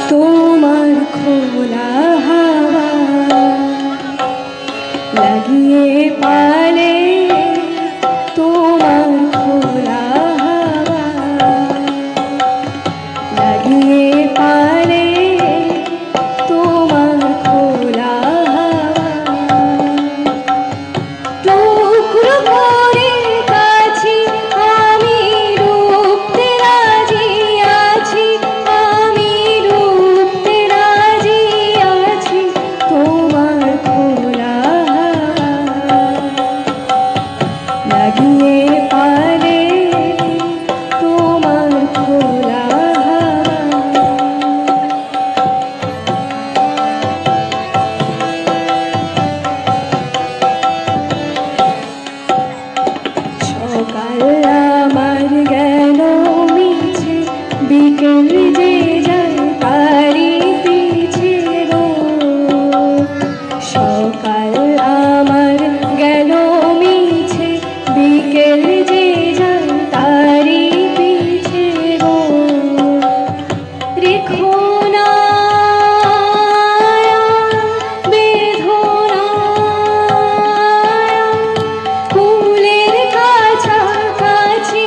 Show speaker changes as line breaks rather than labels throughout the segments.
তোমার খোলা হাওয়া লাগিয়ে পালে তোমার খোলা হাওয়া লাগিয়ে পালে তোমার খোলা হাওয়া টুকরো করে কাছি আমি রূপতে রাজি আছি আমি রূপতে রাজি আছি তোমার খোলা হাওয়া লাগিয়ে পালে তোমার খোলা সকাল আমার গেল মিছে বিকেল যে যায় তারি পিছে গো সকাল আমার গেল মিছে বিকেল যে যায় তারি পিছে গো রেখো না ফুলের কাছাকাছি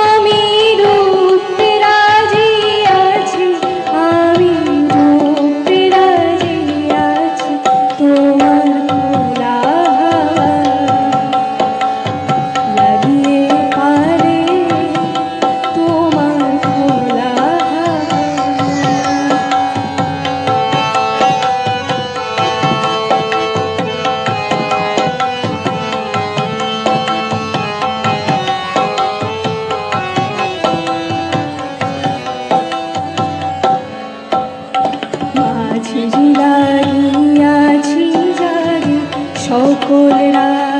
আমি রূপতে রাজি আছি আমি রূপতে রাজি আছি তোমার খোলা হাওয়া লাগিয়ে পালে তোমার খোলা হাওয়া মাঝি লাগিয়াছি জাগে সকল রাত